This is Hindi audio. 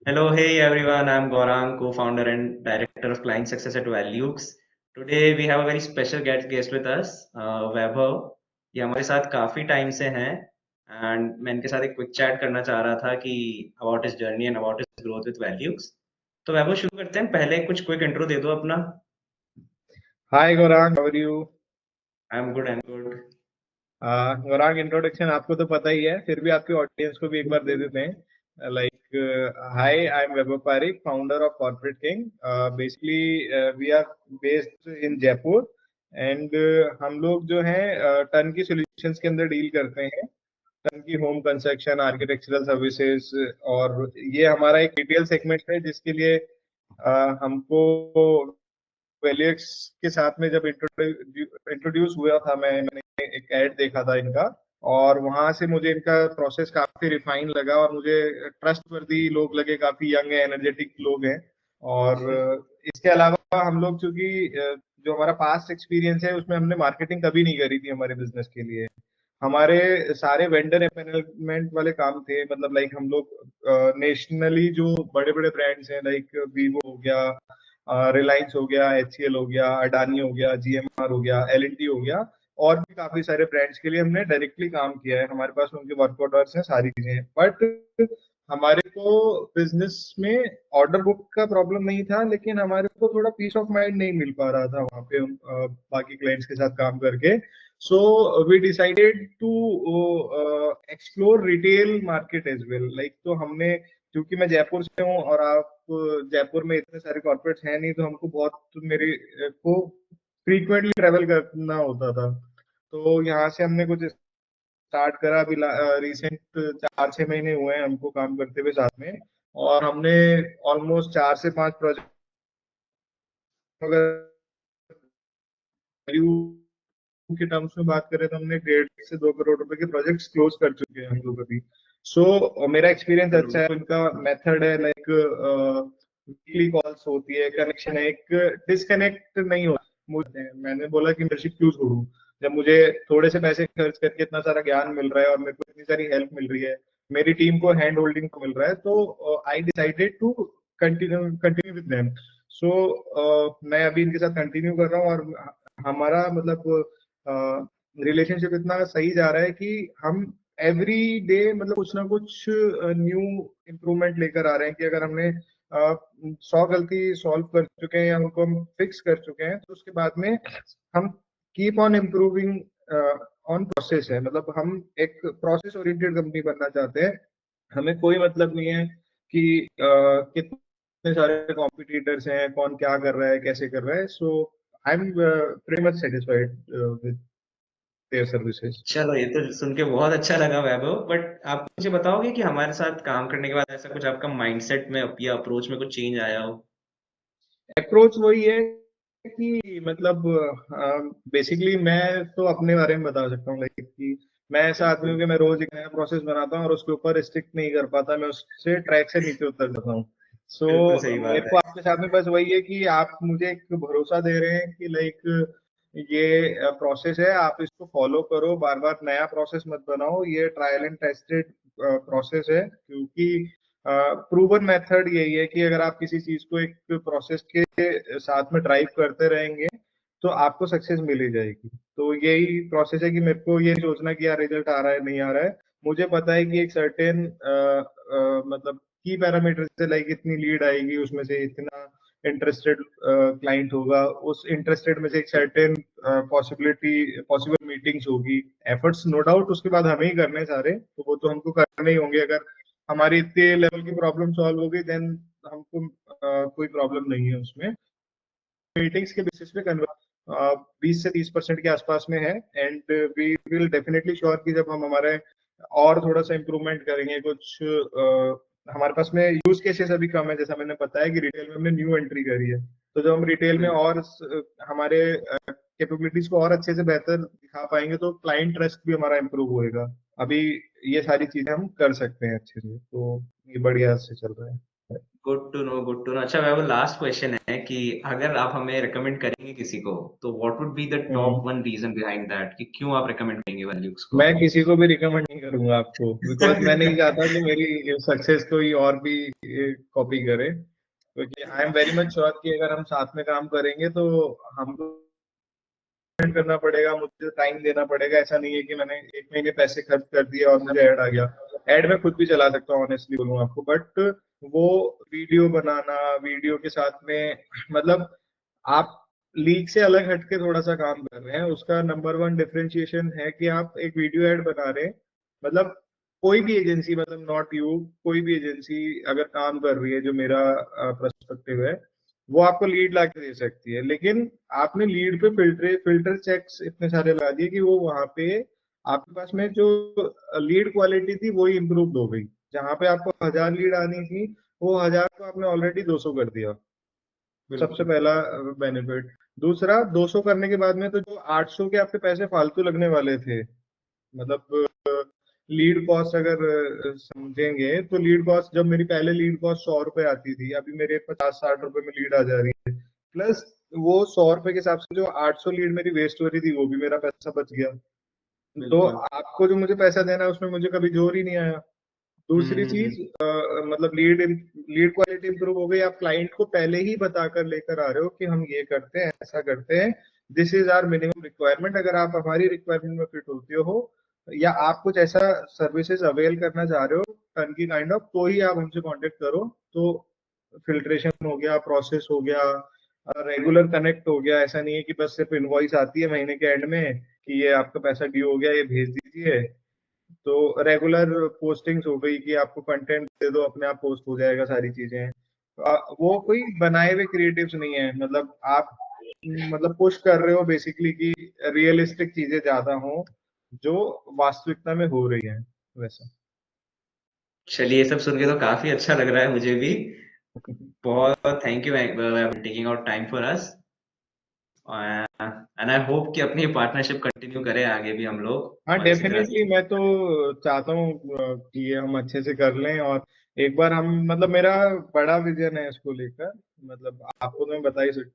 Hello, hey everyone. I'm Gaurang, co-founder and director of client success at Values. Today we have a very special guest with us, वैभव. ये हमारे साथ काफी टाइम से हैं एंड मैं इनके साथ एक क्विक चैट करना चाह रहा था कि about his journey and about his growth with values. तो वैभव शुरू करते हैं. पहले कुछ क्विक इंट्रो दे दो अपना. Hi Gaurang, how are you? I am good. I am good. Gaurang, introduction आपको तो पता ही है, फिर भी आपके ऑडियंस को भी एक बार दे देते हैं. Hi, I am Vaibhav Pareek, founder of Corporate King. Basically we are based in Jaipur and हम लोग जो हैं टर्न की सॉल्यूशंस के अंदर डील करते हैं. टर्न की होम कंस्ट्रक्शन, आर्किटेक्चरल सर्विसेज, और ये हमारा एक रिटेल सेगमेंट है जिसके लिए हमको वेलियक्स के साथ में जब इंट्रोड्यूस हुआ था, मैंने एक ऐड देखा था इनका, और वहां से मुझे इनका प्रोसेस काफी रिफाइन लगा और मुझे ट्रस्टवर्दी लोग लगे, काफी यंग है, एनर्जेटिक लोग हैं. और इसके अलावा हम लोग चूंकि जो हमारा पास्ट एक्सपीरियंस है उसमें हमने मार्केटिंग कभी नहीं करी थी हमारे बिजनेस के लिए. हमारे सारे वेंडर एम्पैनलमेंट वाले काम थे, मतलब लाइक हम लोग नेशनली जो बड़े बड़े ब्रांड्स हैं, लाइक वीवो हो गया, रिलायंस हो गया, एचसीएल हो गया, अडानी हो गया, जीएमआर हो गया, एलएनटी हो गया, और भी काफी सारे ब्रांड्स के लिए हमने डायरेक्टली काम किया है. हमारे पास उनके वर्क ऑर्डर्स हैं, सारी चीजें हैं. बट हमारे को बिजनेस में ऑर्डर बुक का प्रॉब्लम नहीं था, लेकिन हमारे को थोड़ा पीस ऑफ माइंड नहीं मिल पा रहा था वहां पे बाकी क्लाइंट्स के साथ काम करके. So we decided to explore retail market as well. Like, तो हमने, क्योंकि मैं जयपुर से हूँ और आप जयपुर में इतने सारे कॉर्पोरेट्स हैं नहीं, तो हमको बहुत मेरे को फ्रीक्वेंटली ट्रेवल करना होता था. तो यहाँ से हमने कुछ स्टार्ट करा. अभी रिसेंट 4-6 महीने हुए हैं हमको काम करते हुए साथ में, और हमने ऑलमोस्ट 4 से 5 प्रोजेक्ट, अगर वैल्यू के टर्म्स में बात करें तो हमने 1.5 से 2 करोड़ रुपए के प्रोजेक्ट्स क्लोज कर चुके हैं हम लोग अभी. सो मेरा एक्सपीरियंस अच्छा है. इनका मेथड है, लाइक वीकली कॉल्स होती है, कनेक्शन है, एक डिस्कनेक्ट नहीं होता. मुझे, मैंने बोला कि मेंबरशिप क्यों छोड़ूं जब मुझे थोड़े से पैसे खर्च करके इतना सारा ज्ञान मिल रहा है और मेरे को इतनी सारी हेल्प मिल रही है, मेरी टीम को हैंड होल्डिंग को मिल रहा है. तो I decided to continue with them. So मैं अभी इनके साथ कंटिन्यू कर रहा हूँ, और हमारा मतलब रिलेशनशिप इतना सही जा रहा है कि हम एवरी डे मतलब कुछ ना कुछ न्यू इम्प्रूवमेंट लेकर आ रहे हैं. कि अगर हमने 100 गलती सॉल्व कर चुके हैं या उनको हम फिक्स कर चुके हैं, तो उसके बाद में हम keep on improving on process है. मतलब हम एक प्रोसेस ओरिएंटेड कंपनी बनना चाहते हैं. हमें कोई मतलब नहीं है कि कितने सारे कॉम्पिटिटर्स हैं, कौन क्या कर रहा है, कैसे कर रहा है. So I am pretty much satisfied with their services. चलो, ये तो सुन के बहुत अच्छा लगा वैभव. बट आप मुझे बताओगे कि हमारे साथ काम करने के बाद ऐसा कुछ आपका माइंडसेट में या अप्रोच में कुछ चेंज आया हो? अप्रोच वही है कि मतलब बेसिकली मैं तो अपने बारे में बता सकता हूँ, लाइक कि मैं ऐसा आदमी हूँ बिल्कुल. कि मैं रोज एक नया प्रोसेस बनाता हूँ और उसके ऊपर स्टिक नहीं कर पाता, मैं उससे ट्रैक से नीचे उतर जाता हूँ. बिल्कुल सो सही मेरे बात है. को आपके साथ में बस वही है कि आप मुझे एक भरोसा दे रहे हैं कि लाइक ये प्रोसेस है, आप इसको फॉलो करो, बार बार नया प्रोसेस मत बनाओ, ये ट्रायल एंड टेस्टेड प्रोसेस है. क्योंकि प्रूवन मेथड यही है कि अगर आप किसी चीज को एक प्रोसेस के साथ में ड्राइव करते रहेंगे तो आपको सक्सेस मिल ही जाएगी. तो यही प्रोसेस है कि मेरे को ये नहीं सोचना कि यार रिजल्ट आ रहा है नहीं आ रहा है. मुझे पता है कि एक सर्टेन मतलब की पैरामीटर से, लाइक इतनी लीड आएगी, उसमें से इतना इंटरेस्टेड क्लाइंट होगा, उस इंटरेस्टेड में से एक सर्टेन पॉसिबल मीटिंग्स होगी. एफर्ट्स नो डाउट उसके बाद हमें ही करने हैं सारे, तो वो तो हमको करने ही होंगे. अगर हमारी इतने लेवल की प्रॉब्लम सॉल्व हो गई, देन हमको कोई प्रॉब्लम नहीं है उसमें. मीटिंग्स के बेसिस पे कन्वर्ट 20 से 30% के आसपास में है. And we will definitely sure कि जब हम हमारे और थोड़ा सा इम्प्रूवमेंट करेंगे कुछ, हमारे पास में यूज केसेस अभी कम है, जैसा मैंने बताया कि रिटेल में हमने न्यू एंट्री करी है. तो जब हम रिटेल में बिल्कुल. और हमारे कैपेबिलिटीज को और अच्छे से बेहतर दिखा पाएंगे, तो क्लाइंट ट्रस्ट भी हमारा इम्प्रूव होएगा. अभी ये सारी चीजें हम कर सकते हैं अच्छे से, तो ये बढ़िया से चल रहा है. Good to know, good to know. अच्छा वैभव, लास्ट क्वेश्चन है कि अगर आप हमें रिकमेंड करेंगे किसी को, तो what would be the hmm. Top one reason behind that कि क्यों आप रिकमेंड करेंगे वैल्यूज को? मैं किसी को भी रिकमेंड नहीं करूंगा आपको, बिकॉज मैं नहीं चाहता कि मेरी सक्सेस कोई और भी कॉपी करे, क्योंकि I am very much sure कि अगर हम साथ में काम करेंगे तो हमको spend करना पड़ेगा, मुझे टाइम देना पड़ेगा। ऐसा नहीं है कि मैंने एक महीने पैसे खर्च कर दिए और मुझे ऐड आ गया। ऐड मैं खुद भी चला सकता हूँ, ऑनेस्टली बोलूँ आपको, बट वो वीडियो बनाना, वीडियो के साथ में मतलब आप लीग से अलग हटके थोड़ा सा काम कर रहे हैं, उसका नंबर वन डिफरेंशिएशन है कि आप एक वीडियो ऐड बना रहे हैं। मतलब कोई भी एजेंसी, मतलब नॉट यू, कोई भी एजेंसी अगर काम कर रही है, जो मेरा पर्सपेक्टिव है, वो आपको लीड ला के दे सकती है, लेकिन आपने लीड पे फिल्टर फिल्टर चेक्स इतने सारे लगा दिए कि वो वहां पे आपके पास में जो लीड क्वालिटी थी वही इम्प्रूव हो गई। जहां पे आपको 1000 लीड आनी थी, वो 1000 को आपने ऑलरेडी 200 कर दिया। सबसे बिल्कुल। पहला बेनिफिट। दूसरा, 200 करने के बाद में तो जो 800 के आपके पैसे फालतू लगने वाले थे, मतलब लीड कॉस्ट अगर समझेंगे, तो लीड कॉस्ट, जब मेरी पहले लीड कॉस्ट 100 रुपए आती थी, अभी मेरे 50-60 रुपए में लीड आ जा रही है। प्लस वो 100 रुपए के हिसाब से जो 800 लीड मेरी वेस्ट हो रही थी, वो भी मेरा पैसा बच गया। तो बिल्कुल। आपको जो मुझे पैसा देना है उसमें मुझे कभी जोर ही नहीं आया। दूसरी चीज, हम्म। मतलब लीड क्वालिटी इंप्रूव हो गई। आप क्लाइंट को पहले ही बताकर लेकर आ रहे हो कि हम ये करते हैं, ऐसा करते हैं, this is our minimum requirement. अगर आप हमारी रिक्वायरमेंट में फिट होते हो, या आप कुछ ऐसा सर्विसेज अवेल करना चाह रहे हो टर्न की काइंड ऑफ, तो ही आप हमसे कांटेक्ट करो। तो फिल्ट्रेशन हो गया, प्रोसेस हो गया, रेगुलर कनेक्ट हो गया। ऐसा नहीं है कि बस सिर्फ इनवॉइस आती है महीने के एंड में कि ये आपका पैसा ड्यू हो गया, ये भेज दीजिए। तो रेगुलर पोस्टिंग्स हो गई कि आपको कंटेंट दे दो, अपने आप पोस्ट हो जाएगा सारी चीजें। तो वो कोई बनाए हुए क्रिएटिव्स नहीं है, मतलब आप मतलब पुश कर रहे हो बेसिकली कि रियलिस्टिक चीजें ज्यादा हो, जो वास्तविकता में हो रही है वैसा। चलिए, ये सब सुन के तो काफी अच्छा लग रहा है मुझे भी। बहुत thank you taking out time for us, and I hope कि अपनी पार्टनरशिप कंटिन्यू करें आगे भी हम लोग, हाँ और इसी तरह डेफिनेटली, से। मैं तो चाहता हूँ कि ये हम अच्छे से कर लें। और एक बार हम, मतलब मेरा बड़ा विजन है इसको लेकर, मतलब आपको तो मैं बता ही सकता हूँ।